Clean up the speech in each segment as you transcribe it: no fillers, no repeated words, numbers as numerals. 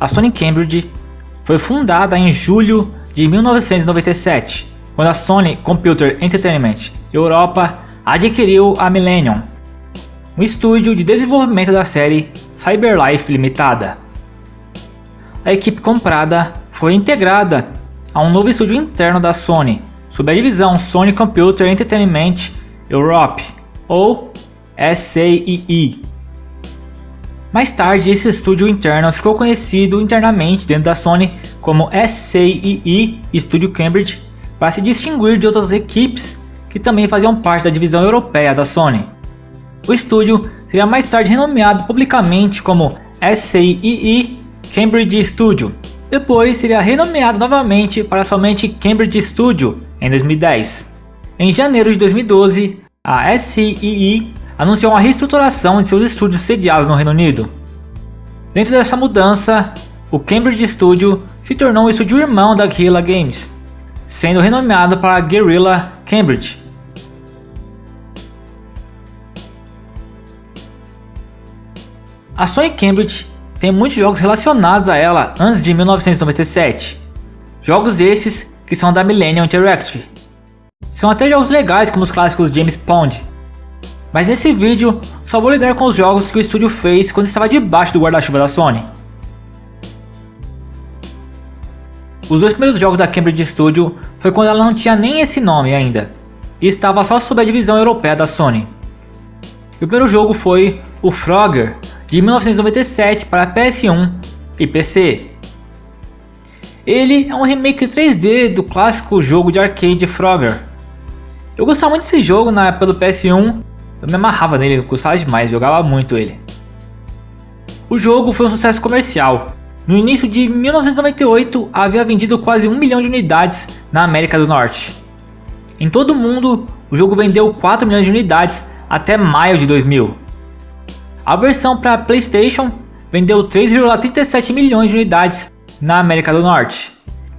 A Sony Cambridge foi fundada em julho de 1997, quando a Sony Computer Entertainment Europa adquiriu a Millennium, um estúdio de desenvolvimento da série CyberLife Limitada. A equipe comprada foi integrada a um novo estúdio interno da Sony, sob a divisão Sony Computer Entertainment Europe, ou SCEE. Mais tarde, esse estúdio interno ficou conhecido internamente dentro da Sony como SCEE Studio Cambridge, para se distinguir de outras equipes que também faziam parte da divisão europeia da Sony. O estúdio seria mais tarde renomeado publicamente como SCEE Cambridge Studio. Depois seria renomeado novamente para somente Cambridge Studio em 2010. Em janeiro de 2012, a SCEE anunciou uma reestruturação de seus estúdios sediados no Reino Unido. Dentro dessa mudança, o Cambridge Studio se tornou um estúdio irmão da Guerrilla Games, sendo renomeado para Guerrilla Cambridge. A Sony Cambridge tem muitos jogos relacionados a ela antes de 1997. Jogos esses que são da Millennium Interactive. São até jogos legais como os clássicos James Bond. Mas nesse vídeo só vou lidar com os jogos que o estúdio fez quando estava debaixo do guarda-chuva da Sony. Os dois primeiros jogos da Cambridge Studio foi quando ela não tinha nem esse nome ainda, e estava só sob a divisão europeia da Sony. O primeiro jogo foi o Frogger, de 1997 para PS1 e PC. Ele é um remake 3D do clássico jogo de arcade Frogger. Eu gostava muito desse jogo na época do PS1, eu me amarrava nele, eu gostava demais, jogava muito ele. O jogo foi um sucesso comercial. No início de 1998 havia vendido quase 1 milhão de unidades na América do Norte. Em todo o mundo, o jogo vendeu 4 milhões de unidades até maio de 2000. A versão para PlayStation vendeu 3,37 milhões de unidades na América do Norte,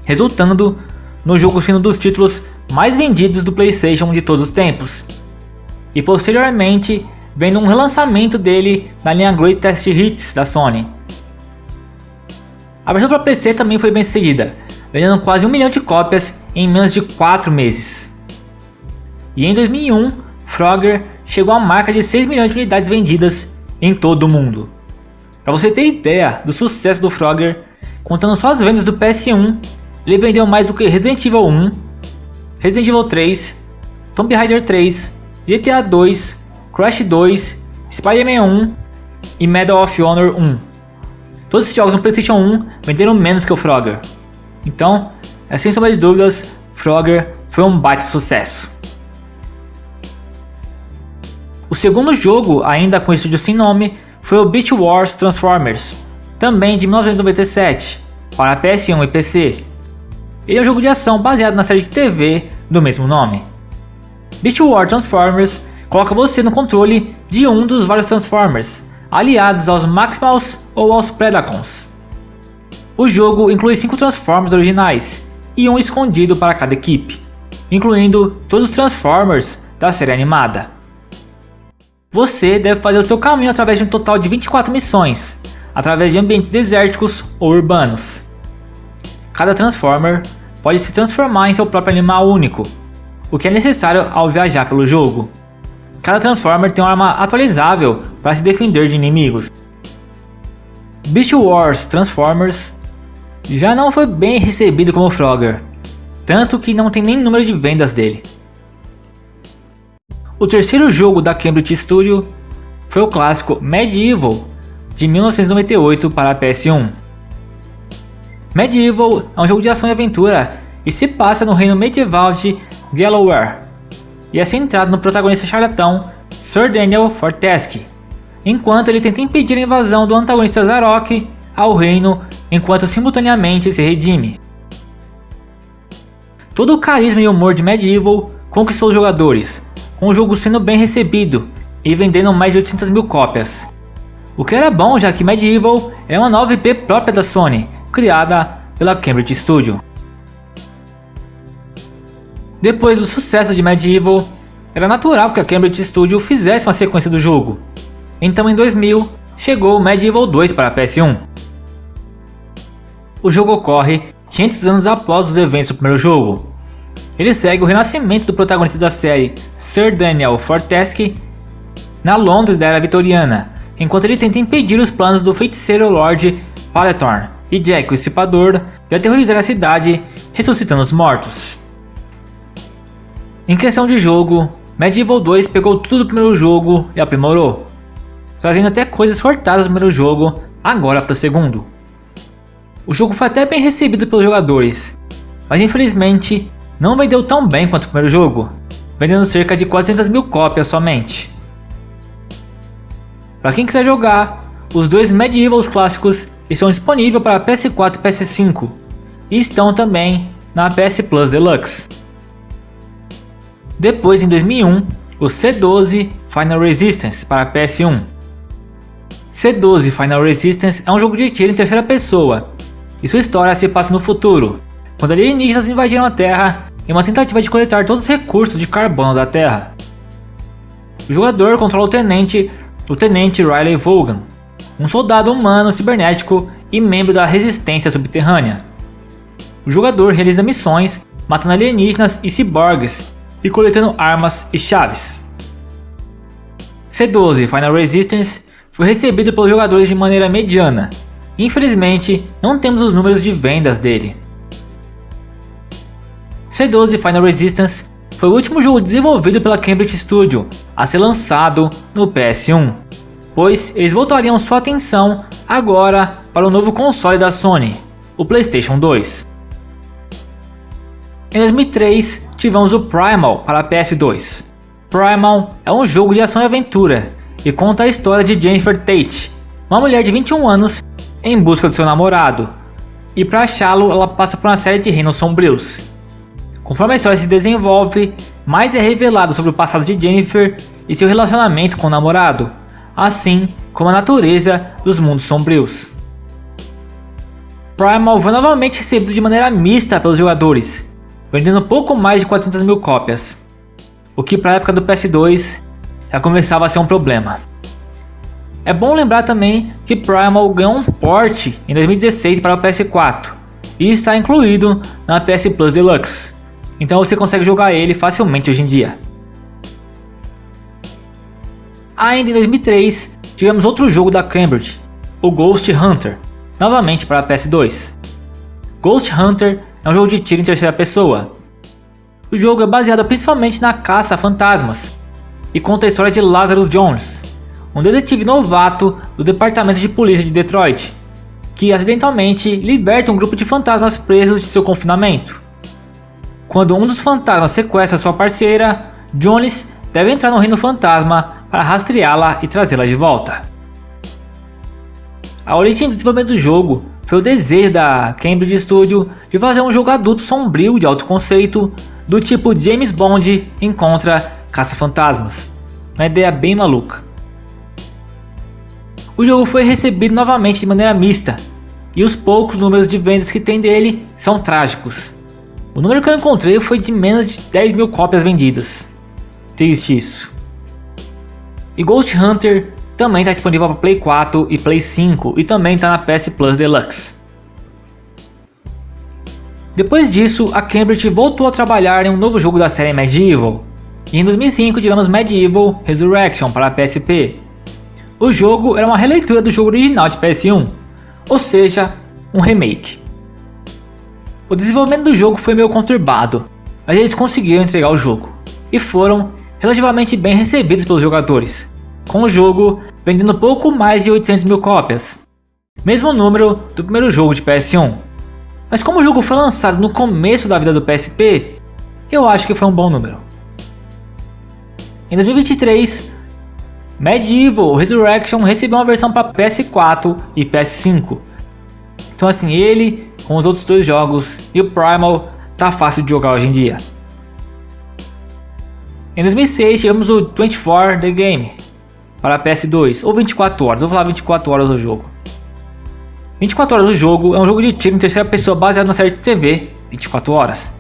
resultando no jogo sendo um dos títulos mais vendidos do PlayStation de todos os tempos. E posteriormente, vendo um relançamento dele na linha Greatest Hits da Sony. A versão para PC também foi bem sucedida, vendendo quase 1 milhão de cópias em menos de 4 meses. E em 2001, Frogger chegou à marca de 6 milhões de unidades vendidas em todo o mundo. Para você ter ideia do sucesso do Frogger, contando só as vendas do PS1, ele vendeu mais do que Resident Evil 1, Resident Evil 3, Tomb Raider 3, GTA 2, Crash 2, Spider-Man 1 e Medal of Honor 1. Todos esses jogos no PlayStation 1 venderam menos que o Frogger. Então, sem sombra de dúvidas, Frogger foi um baita sucesso. O segundo jogo, ainda com estúdio sem nome, foi o Beast Wars Transformers, também de 1997, para PS1 e PC. Ele é um jogo de ação baseado na série de TV do mesmo nome. Beast Wars Transformers coloca você no controle de um dos vários Transformers, aliados aos Maximals ou aos Predacons. O jogo inclui 5 Transformers originais e um escondido para cada equipe, incluindo todos os Transformers da série animada. Você deve fazer o seu caminho através de um total de 24 missões, através de ambientes desérticos ou urbanos. Cada Transformer pode se transformar em seu próprio animal único, o que é necessário ao viajar pelo jogo. Cada Transformer tem uma arma atualizável para se defender de inimigos. Beast Wars Transformers já não foi bem recebido como Frogger, tanto que não tem nem número de vendas dele. O terceiro jogo da Cambridge Studio foi o clássico Medieval, de 1998 para PS1. Medieval é um jogo de ação e aventura e se passa no reino medieval de Galloware, e é centrado no protagonista charlatão Sir Daniel Fortesque, enquanto ele tenta impedir a invasão do antagonista Zarok ao reino enquanto simultaneamente se redime. Todo o carisma e humor de Medieval conquistou os jogadores, com o jogo sendo bem recebido e vendendo mais de 800 mil cópias. O que era bom, já que Medieval é uma nova IP própria da Sony, criada pela Cambridge Studio. Depois do sucesso de Medieval, era natural que a Cambridge Studio fizesse uma sequência do jogo. Então em 2000, chegou o Medieval 2 para a PS1. o jogo ocorre 500 anos após os eventos do primeiro jogo. Ele segue o renascimento do protagonista da série, Sir Daniel Fortesque, na Londres da Era Vitoriana, enquanto ele tenta impedir os planos do feiticeiro Lord Paletorn e Jack o Estripador de aterrorizar a cidade, ressuscitando os mortos. Em questão de jogo, Medieval 2 pegou tudo do primeiro jogo e aprimorou, trazendo até coisas cortadas do primeiro jogo agora para o segundo. O jogo foi até bem recebido pelos jogadores, mas infelizmente não vendeu tão bem quanto o primeiro jogo, vendendo cerca de 400 mil cópias somente. Para quem quiser jogar, os dois Medievals clássicos estão disponíveis para PS4 e PS5 e estão também na PS Plus Deluxe. Depois, em 2001, o C12 Final Resistance para PS1. C12 Final Resistance é um jogo de tiro em terceira pessoa e sua história se passa no futuro, quando alienígenas invadiram a Terra em uma tentativa de coletar todos os recursos de carbono da Terra. O jogador controla o Tenente Riley Vaughan, um soldado humano cibernético e membro da resistência subterrânea. O jogador realiza missões matando alienígenas e ciborgues e coletando armas e chaves. C12 Final Resistance foi recebido pelos jogadores de maneira mediana. Infelizmente, não temos os números de vendas dele. C12 Final Resistance foi o último jogo desenvolvido pela Cambridge Studio a ser lançado no PS1, pois eles voltariam sua atenção agora para o novo console da Sony, o PlayStation 2. Em 2003, tivemos o Primal para PS2. Primal é um jogo de ação e aventura e conta a história de Jennifer Tate, uma mulher de 21 anos em busca do seu namorado, e para achá-lo ela passa por uma série de reinos sombrios. Conforme a história se desenvolve, mais é revelado sobre o passado de Jennifer e seu relacionamento com o namorado, assim como a natureza dos mundos sombrios. Primal foi novamente recebido de maneira mista pelos jogadores, vendendo pouco mais de 400 mil cópias, o que para a época do PS2 já começava a ser um problema. É bom lembrar também que Primal ganhou um port em 2016 para o PS4 e está incluído na PS Plus Deluxe, então você consegue jogar ele facilmente hoje em dia. Ainda em 2003, tivemos outro jogo da Cambridge, o Ghost Hunter, novamente para a PS2. Ghost Hunter é um jogo de tiro em terceira pessoa. O jogo é baseado principalmente na caça a fantasmas e conta a história de Lazarus Jones, um detetive novato do departamento de polícia de Detroit, que acidentalmente liberta um grupo de fantasmas presos de seu confinamento. Quando um dos fantasmas sequestra sua parceira, Jones deve entrar no reino fantasma para rastreá-la e trazê-la de volta. A origem do desenvolvimento do jogo foi o desejo da Cambridge Studio de fazer um jogo adulto sombrio de alto conceito, do tipo James Bond encontra caça-fantasmas. Uma ideia bem maluca. O jogo foi recebido novamente de maneira mista, e os poucos números de vendas que tem dele são trágicos. O número que eu encontrei foi de menos de 10 mil cópias vendidas. Triste isso. E Ghost Hunter também está disponível para Play 4 e Play 5 e também está na PS Plus Deluxe. Depois disso, a Cambridge voltou a trabalhar em um novo jogo da série Medieval, e em 2005 tivemos Medieval Resurrection para a PSP. O jogo era uma releitura do jogo original de PS1, ou seja, um remake. O desenvolvimento do jogo foi meio conturbado, mas eles conseguiram entregar o jogo, e foram relativamente bem recebidos pelos jogadores, com o jogo vendendo pouco mais de 800 mil cópias, mesmo número do primeiro jogo de PS1. Mas como o jogo foi lançado no começo da vida do PSP, eu acho que foi um bom número. Em 2023, Medieval Resurrection recebeu uma versão para PS4 e PS5. Então assim, ele com os outros dois jogos e o Primal tá fácil de jogar hoje em dia. Em 2006 tivemos o 24 The Game para PS2, ou 24 horas, vou falar 24 horas do jogo. 24 horas do jogo é um jogo de tiro em terceira pessoa baseado na série de TV 24 horas.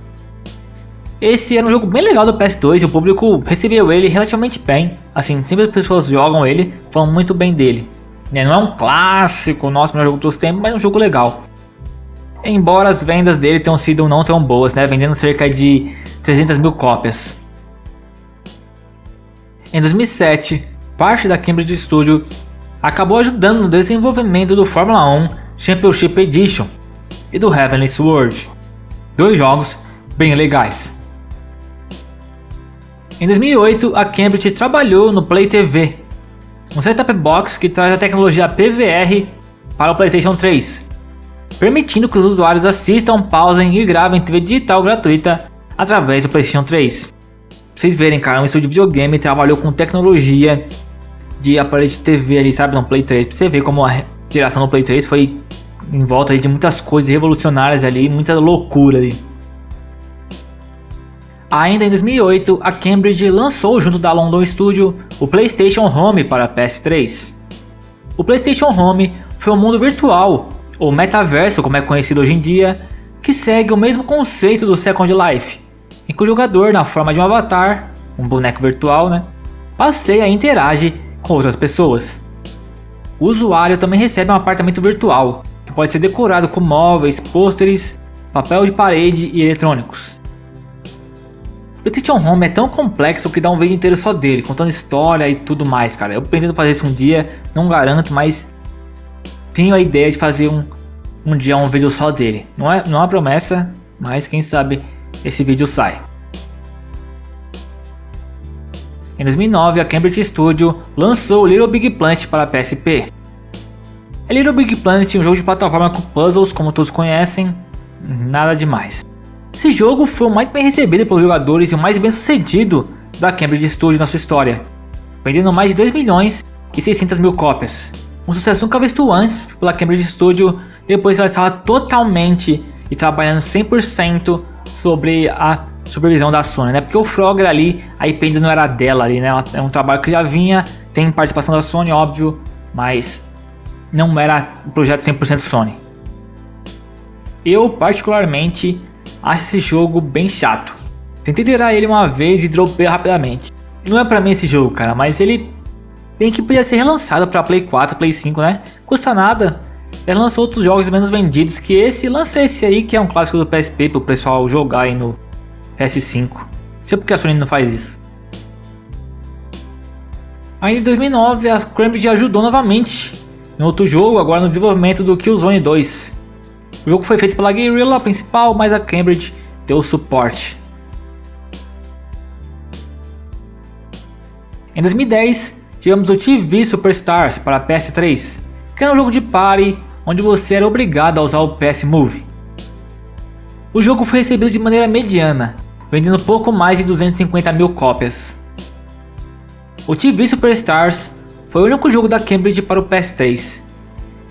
Esse era um jogo bem legal do PS2 e o público recebeu ele relativamente bem. Assim, sempre as pessoas jogam ele, falam muito bem dele. Não é um clássico, nosso melhor jogo dos tempos, mas é um jogo legal. embora as vendas dele tenham sido não tão boas, né, vendendo cerca de 300 mil cópias. Em 2007, parte da Cambridge Studio acabou ajudando no desenvolvimento do Fórmula 1 Championship Edition e do Heavenly Sword, dois jogos bem legais. Em 2008, a Cambridge trabalhou no Play TV, um set-top box que traz a tecnologia PVR para o PlayStation 3, permitindo que os usuários assistam, pausem e gravem TV digital gratuita através do PlayStation 3. Pra vocês verem, cara, um estúdio de videogame trabalhou com tecnologia de aparelho de TV ali, sabe, no Play 3. Pra você ver como a geração do Play 3 foi em volta de muitas coisas revolucionárias ali, muita loucura ali. Ainda em 2008, a Cambridge lançou junto da London Studio o PlayStation Home para PS3. O PlayStation Home foi um mundo virtual, ou metaverso como é conhecido hoje em dia, que segue o mesmo conceito do Second Life, em que o jogador, na forma de um avatar, um boneco virtual, né, passeia e interage com outras pessoas. O usuário também recebe um apartamento virtual, que pode ser decorado com móveis, pôsteres, papel de parede e eletrônicos. O PlayStation Home é tão complexo que dá um vídeo inteiro só dele, contando história e tudo mais, cara. Eu pretendo fazer isso um dia, não garanto, mas tenho a ideia de fazer um dia um vídeo só dele. Não é uma promessa, mas quem sabe esse vídeo sai. Em 2009, a Cambridge Studio lançou Little Big Planet para PSP. Little Big Planet é um jogo de plataforma com puzzles, como todos conhecem, nada demais. Esse jogo foi o mais bem recebido pelos jogadores e o mais bem sucedido da Cambridge Studio na sua história, vendendo mais de 2 milhões e 600 mil cópias. Um sucesso nunca visto antes pela Cambridge Studio, depois que ela estava totalmente e trabalhando 100% sobre a supervisão da Sony, né? Porque o Frogger ali, a IP ainda não era dela ali, né? É um trabalho que já vinha, tem participação da Sony, óbvio, mas não era um projeto 100% Sony. Eu particularmente acho esse jogo bem chato. Tentei zerar ele uma vez e dropei rapidamente. Não é pra mim esse jogo, cara, mas ele bem que podia ser relançado pra Play 4, Play 5, né? Custa nada. Ele lançou outros jogos menos vendidos que esse, lança esse aí que é um clássico do PSP pro pessoal jogar aí no PS5. Não sei porque a Sony não faz isso. Ainda em 2009, a Cambridge ajudou novamente em outro jogo, agora no desenvolvimento do Killzone 2. O jogo foi feito pela Guerrilla principal, mas a Cambridge deu suporte. Em 2010, tivemos o TV Superstars para PS3, que era um jogo de party onde você era obrigado a usar o PS Move. O jogo foi recebido de maneira mediana, vendendo pouco mais de 250 mil cópias. O TV Superstars foi o único jogo da Cambridge para o PS3,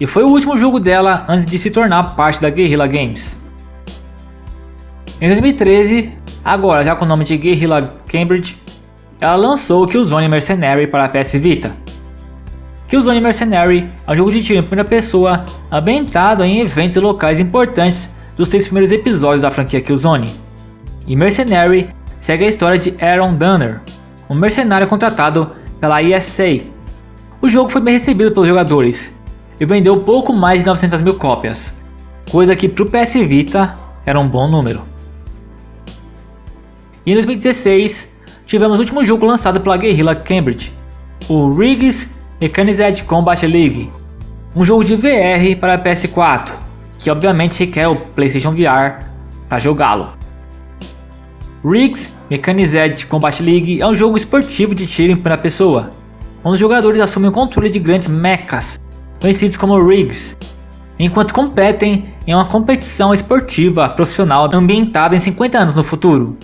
e foi o último jogo dela antes de se tornar parte da Guerrilla Games. Em 2013, agora já com o nome de Guerrilla Cambridge, ela lançou o Killzone Mercenary para a PS Vita. Killzone Mercenary é um jogo de tiro em primeira pessoa ambientado em eventos e locais importantes dos 3 primeiros episódios da franquia Killzone. E Mercenary segue a história de Aaron Dunner, um mercenário contratado pela ESA. O jogo foi bem recebido pelos jogadores e vendeu pouco mais de 900 mil cópias, coisa que para o PS Vita era um bom número. E em 2016, tivemos o último jogo lançado pela Guerrilla Cambridge, o Riggs Mechanized Combat League, um jogo de VR para PS4, que obviamente requer o PlayStation VR para jogá-lo. Riggs Mechanized Combat League é um jogo esportivo de tiro em primeira pessoa, onde os jogadores assumem o controle de grandes mechas, conhecidos como Rigs, enquanto competem em uma competição esportiva profissional ambientada em 50 anos no futuro.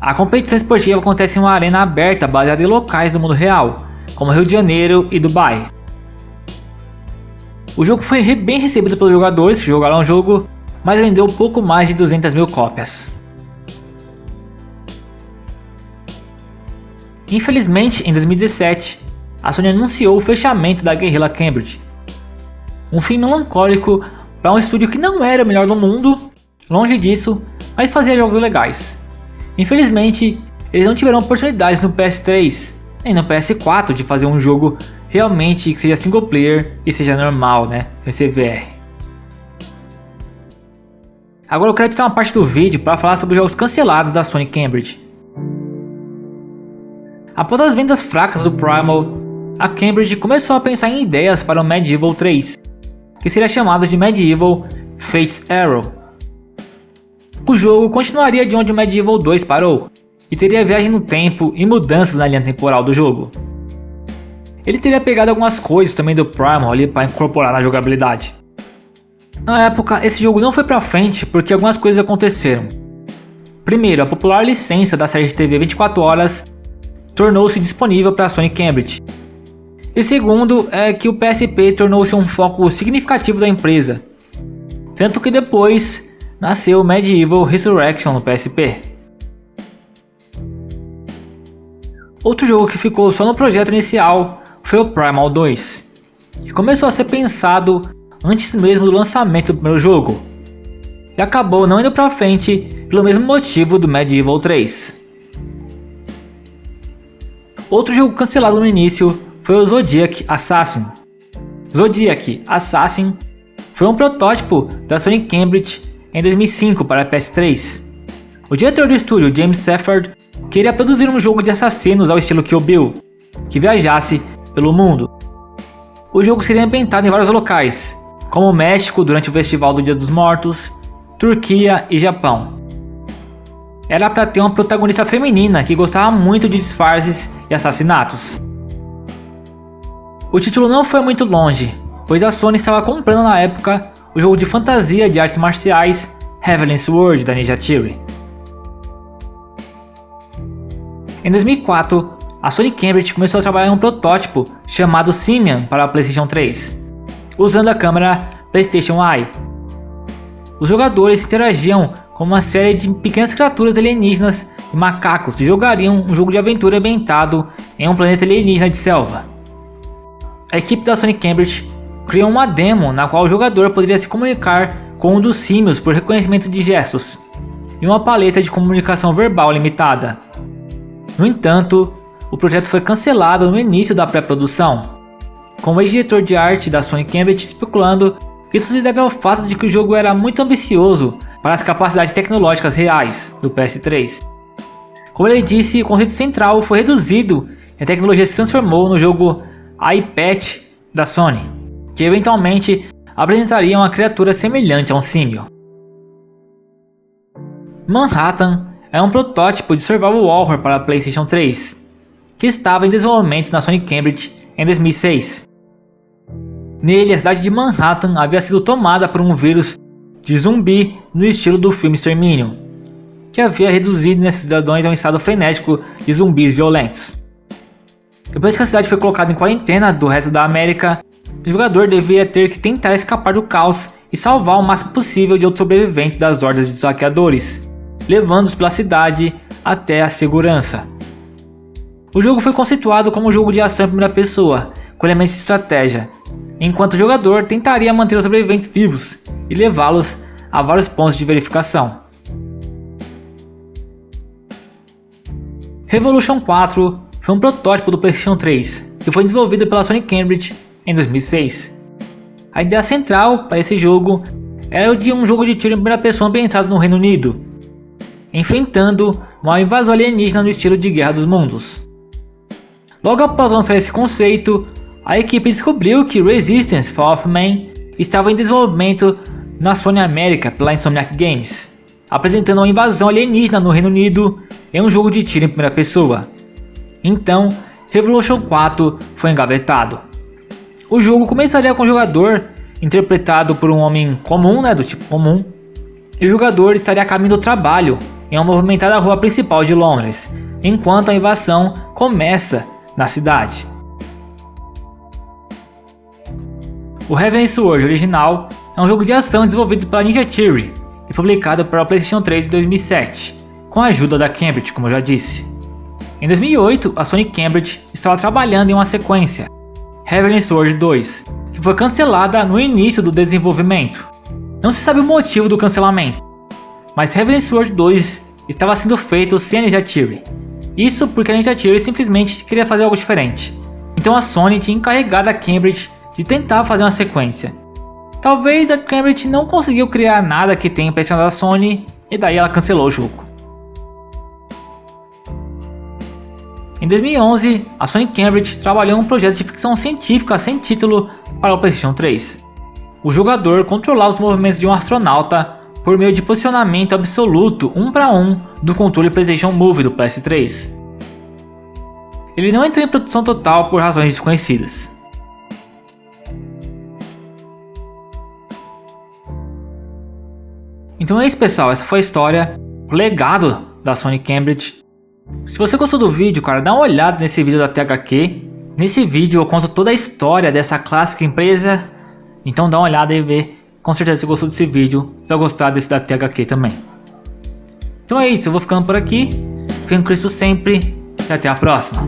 A competição esportiva acontece em uma arena aberta baseada em locais do mundo real, como Rio de Janeiro e Dubai. O jogo foi bem recebido pelos jogadores que jogaram o jogo, mas vendeu pouco mais de 200 mil cópias. Infelizmente, em 2017, a Sony anunciou o fechamento da Guerrilla Cambridge. Um fim melancólico para um estúdio que não era o melhor do mundo, longe disso, mas fazia jogos legais. Infelizmente, eles não tiveram oportunidades no PS3 nem no PS4 de fazer um jogo realmente que seja single player e seja normal, né, sem ser VR. Agora eu quero tirar uma parte do vídeo para falar sobre os jogos cancelados da Sony Cambridge. Após as vendas fracas do Primal, a Cambridge começou a pensar em ideias para o Medieval 3, que seria chamado de Medieval Fate's Arrow. O jogo continuaria de onde o Medieval 2 parou, e teria viagem no tempo e mudanças na linha temporal do jogo. Ele teria pegado algumas coisas também do Primal ali para incorporar na jogabilidade. Na época, esse jogo não foi pra frente porque algumas coisas aconteceram. Primeiro, a popular licença da série de TV 24 horas tornou-se disponível para a Sony Cambridge. E segundo, é que o PSP tornou-se um foco significativo da empresa. Tanto que depois nasceu o Medieval Resurrection no PSP. Outro jogo que ficou só no projeto inicial foi o Primal 2, que começou a ser pensado antes mesmo do lançamento do primeiro jogo, e acabou não indo pra frente pelo mesmo motivo do Medieval 3. Outro jogo cancelado no início foi o Zodiac Assassin. Zodiac Assassin foi um protótipo da Sony Cambridge em 2005 para PS3. O diretor do estúdio, James Safford, queria produzir um jogo de assassinos ao estilo Kill Bill, que viajasse pelo mundo. O jogo seria ambientado em vários locais, como o México durante o Festival do Dia dos Mortos, Turquia e Japão. Era para ter uma protagonista feminina que gostava muito de disfarces e assassinatos. O título não foi muito longe, pois a Sony estava comprando na época o jogo de fantasia de artes marciais Heavenly Sword da Ninja Theory. Em 2004, a Sony Cambridge começou a trabalhar em um protótipo chamado Simian para a PlayStation 3, usando a câmera PlayStation Eye. Os jogadores interagiam com uma série de pequenas criaturas alienígenas e macacos e jogariam um jogo de aventura ambientado em um planeta alienígena de selva. A equipe da Sony Cambridge criou uma demo na qual o jogador poderia se comunicar com um dos símios por reconhecimento de gestos, e uma paleta de comunicação verbal limitada. No entanto, o projeto foi cancelado no início da pré-produção, com o ex-diretor de arte da Sony Cambridge especulando que isso se deve ao fato de que o jogo era muito ambicioso para as capacidades tecnológicas reais do PS3. Como ele disse, o conceito central foi reduzido e a tecnologia se transformou no jogo iPad da Sony, que eventualmente apresentaria uma criatura semelhante a um símio. Manhattan é um protótipo de survival horror para a PlayStation 3, que estava em desenvolvimento na Sony Cambridge em 2006. Nele, a cidade de Manhattan havia sido tomada por um vírus de zumbi no estilo do filme Extermínio, que havia reduzido esses cidadãos a um estado frenético de zumbis violentos. Depois que a cidade foi colocada em quarentena do resto da América, o jogador deveria ter que tentar escapar do caos e salvar o máximo possível de outros sobreviventes das hordas de saqueadores, levando-os pela cidade até a segurança. O jogo foi conceituado como um jogo de ação em primeira pessoa, com elementos de estratégia, enquanto o jogador tentaria manter os sobreviventes vivos e levá-los a vários pontos de verificação. Revolution 4 foi um protótipo do PlayStation 3, que foi desenvolvido pela Sony Cambridge em 2006. A ideia central para esse jogo era o de um jogo de tiro em primeira pessoa ambientado no Reino Unido, enfrentando uma invasão alienígena no estilo de Guerra dos Mundos. Logo após lançar esse conceito, a equipe descobriu que Resistance Fall of Man estava em desenvolvimento na Sony América pela Insomniac Games, apresentando uma invasão alienígena no Reino Unido em um jogo de tiro em primeira pessoa. Então, Revolution 4 foi engavetado. O jogo começaria com o jogador interpretado por um homem comum, do tipo comum, e o jogador estaria a caminho do trabalho em uma movimentada rua principal de Londres, enquanto a invasão começa na cidade. O Heavenly Sword original é um jogo de ação desenvolvido pela Ninja Theory e publicado para o PlayStation 3 em 2007, com a ajuda da Cambridge, como eu já disse. Em 2008, a Sony Cambridge estava trabalhando em uma sequência, Heavenly Sword 2, que foi cancelada no início do desenvolvimento. Não se sabe o motivo do cancelamento, mas Heavenly Sword 2 estava sendo feito sem a Ninja Theory. Isso porque a Ninja Theory simplesmente queria fazer algo diferente. Então a Sony tinha encarregado a Cambridge de tentar fazer uma sequência. Talvez a Cambridge não conseguiu criar nada que tenha impressionado a Sony e daí ela cancelou o jogo. Em 2011, a Sony Cambridge trabalhou em um projeto de ficção científica sem título para o PlayStation 3. O jogador controlava os movimentos de um astronauta por meio de posicionamento absoluto 1 para 1 do controle PlayStation Move do PS3. Ele não entrou em produção total por razões desconhecidas. Então é isso, pessoal, essa foi a história, o legado da Sony Cambridge. Se você gostou do vídeo, cara, dá uma olhada nesse vídeo da THQ. Nesse vídeo eu conto toda a história dessa clássica empresa. Então dá uma olhada e vê. Com certeza se você gostou desse vídeo, você vai gostar desse da THQ também. Então é isso, eu vou ficando por aqui. Fiquem com Cristo sempre e até a próxima.